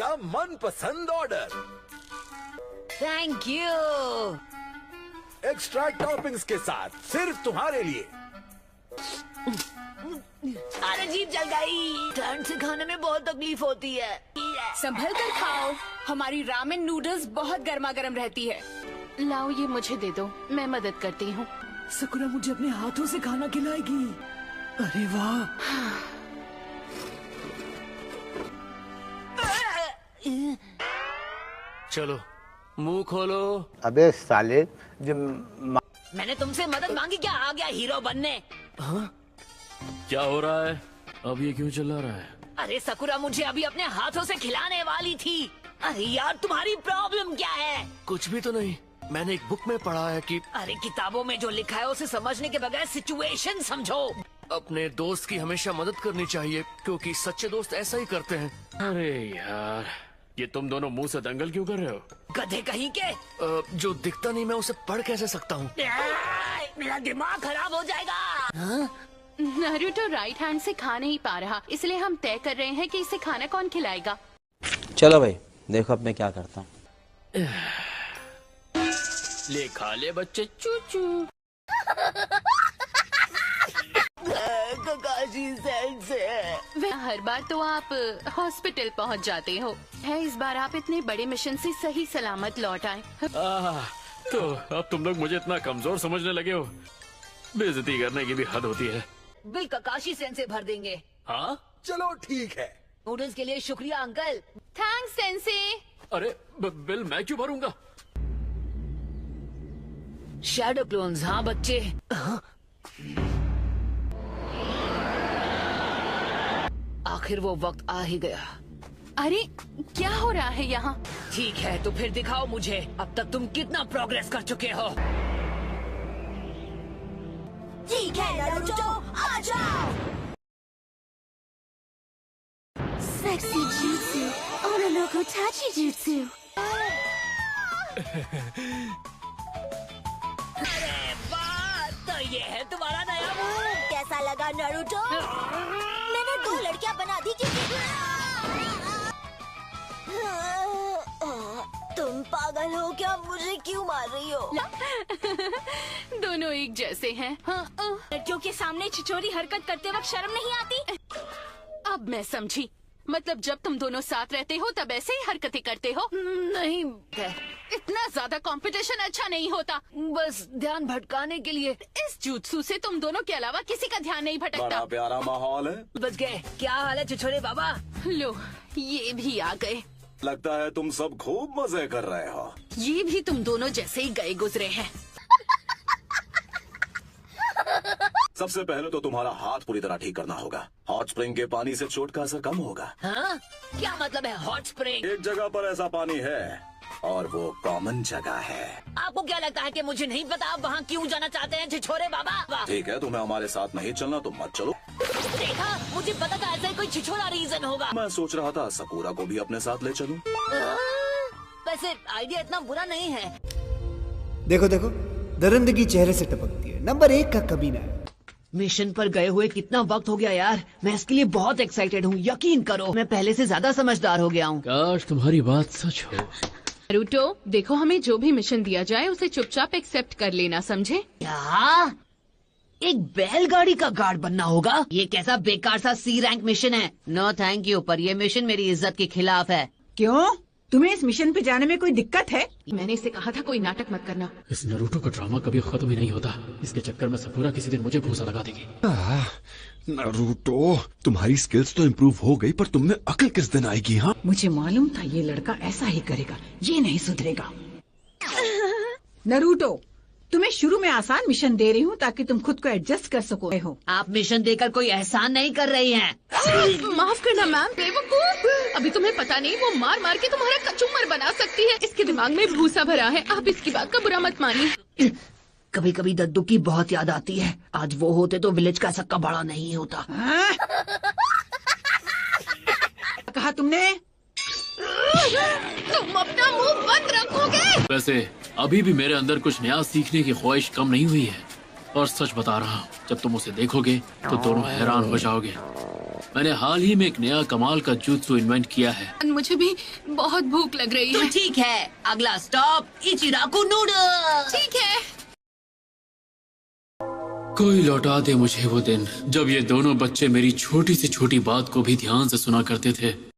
आपका मनपसंद order. Thank you. Extra toppings के साथ सिर्फ तुम्हारे लिए। अरे जीभ जल गई। ठंड से खाने में बहुत तकलीफ होती है। संभल कर खाओ, हमारी रामेन नूडल्स बहुत गर्मा गर्म रहती है। लाओ ये मुझे दे दो, मैं मदद करती हूँ। सकुरा मुझे अपने हाथों से खाना खिलाएगी। अरे वाह। चलो मुंह खोलो। अबे साले, जब मैंने तुमसे मदद मांगी, क्या आ गया हीरो बनने? हाँ? क्या हो रहा है अब? ये क्यों चिल्ला रहा है? अरे सकुरा मुझे अभी अपने हाथों से खिलाने वाली थी। अरे यार तुम्हारी प्रॉब्लम क्या है? कुछ भी तो नहीं, मैंने एक बुक में पढ़ा है कि अरे किताबों में जो लिखा है उसे समझने के बगैर सिचुएशन समझो। अपने दोस्त की हमेशा मदद करनी चाहिए, क्योंकि सच्चे दोस्त ऐसा ही करते हैं। अरे यार, ये तुम दोनों मुंह से दंगल क्यों कर रहे हो? गधे कहीं के। जो दिखता नहीं मैं उसे पढ़ कैसे सकता हूँ? मेरा दिमाग खराब हो जाएगा। नारुतो राइट हैंड से खा नहीं पा रहा, इसलिए हम तय कर रहे हैं कि इसे खाना कौन खिलाएगा। चलो भाई, देखो अब मैं क्या करता हूँ। ले खा ले बच्चे, चूचू। ककाशी साइड से। हर बार तो आप हॉस्पिटल पहुंच जाते हो, है इस बार आप इतने बड़े मिशन से सही सलामत लौट आए। तो अब तुम लोग मुझे इतना कमजोर समझने लगे हो? बेइज्जती करने की भी हद होती है। बिल ककाशी सेन से भर देंगे। हाँ चलो ठीक है। नूडल्स के लिए शुक्रिया अंकल। Thanks sensei. अरे बिल मैं क्यों भरूंगा? शैडो क्लोन्स, हाँ बच्चे। आखिर वो वक्त आ ही गया। अरे क्या हो रहा है यहाँ? ठीक है तो फिर दिखाओ मुझे अब तक तुम कितना प्रोग्रेस कर चुके हो। ठीक है नारुतो, आ जाओ। Sexy jutsu, ओनोको tachi jutsu। अरे वाह, तो ये है तुम्हारा नया मूव। कैसा लगा नारुतो? मैंने 2 लड़कियां बना दी तुम पागल हो क्या? मुझे क्यों मार रही हो? दोनों एक जैसे हैं। हाँ, लड़कियों के सामने छिछोरी हरकत करते वक्त शर्म नहीं आती? अब मैं समझी, मतलब जब तुम दोनों साथ रहते हो तब ऐसे ही हरकतें करते हो? नहीं, इतना ज्यादा कंपटीशन अच्छा नहीं होता। बस ध्यान भटकाने के लिए। इस जुत्सु से तुम दोनों के अलावा किसी का ध्यान नहीं भटकता। बड़ा प्यारा माहौल है। बच गए। क्या हाल है छिछोरे बाबा? लो, ये भी आ गए। लगता है तुम सब खूब मजे कर रहे हो। ये भी तुम दोनों जैसे ही गए गुजरे हैं। सबसे पहले तो तुम्हारा हाथ पूरी तरह ठीक करना होगा। हॉट स्प्रिंग के पानी से चोट का असर कम होगा। हाँ? क्या मतलब है हॉट स्प्रिंग? एक जगह पर ऐसा पानी है और वो कॉमन जगह है। आपको क्या लगता है कि मुझे नहीं पता आप वहाँ क्यों जाना चाहते हैं छिछोरे बाबा? ठीक है, तुम्हें हमारे साथ नहीं चलना तो मत चलो। देखा, मुझे पता था ऐसा ही कोई छिछोरा रीजन होगा। मैं सोच रहा था सकुरा को भी अपने साथ ले चलूं। वैसे आइडिया इतना बुरा नहीं है। देखो देखो, दरिंदगी चेहरे से टपकती है। नंबर 1 का कभी ना। मिशन पर गए हुए कितना वक्त हो गया यार। मैं इसके लिए बहुत एक्साइटेड हूँ, यकीन करो। मैं पहले से ज्यादा समझदार हो गया हूँ। काश तुम्हारी बात सच हो। नारुतो, देखो हमें जो भी मिशन दिया जाए उसे चुपचाप एक्सेप्ट कर लेना, समझे? क्या? एक बैलगाड़ी का गार्ड बनना होगा? ये कैसा बेकार सा सी रैंक मिशन है। नो थैंक यू, पर ये मिशन मेरी इज्जत के खिलाफ है। क्यों? तुम्हें इस मिशन पे जाने में कोई दिक्कत है? मैंने इसे कहा था कोई नाटक मत करना। इस नारुतो का ड्रामा कभी खत्म ही नहीं होता। इसके चक्कर में सकुरा किसी दिन मुझे भूसा लगा देगी। नारुतो, तुम्हारी स्किल्स तो इम्प्रूव हो गई, पर तुम में अकल किस दिन आएगी? हाँ, मुझे मालूम था ये लड़का ऐसा ही करेगा, ये नहीं सुधरेगा। नारुतो, तुम्हें शुरू में आसान मिशन दे रही हूँ ताकि तुम खुद को एडजस्ट कर सको। आप मिशन देकर कोई एहसान नहीं कर रही हैं। माफ करना मैम, बेवकूफ। अभी तुम्हें पता नहीं वो मार मार के तुम्हारा कचूमर बना सकती है। इसके दिमाग में भूसा भरा है, आप इसकी बात का बुरा मत मानिए। कभी कभी दद्दू की बहुत याद आती है। आज वो होते तो विलेज का सक्का बड़ा नहीं होता। कहा तुमने? तुम अपना मुंह बंद रखोगे? वैसे अभी भी मेरे अंदर कुछ नया सीखने की ख्वाहिश कम नहीं हुई है। और सच बता रहा हूँ, जब तुम उसे देखोगे तो दोनों हैरान हो जाओगे। मैंने हाल ही में एक नया कमाल का jutsu इन्वेंट किया है। मुझे भी बहुत भूख लग रही तो है। ठीक है, अगला स्टॉप इचिराकू नूडल्स। ठीक है। कोई लौटा दे मुझे वो दिन जब ये दोनों बच्चे मेरी छोटी से छोटी बात को भी ध्यान से सुना करते थे।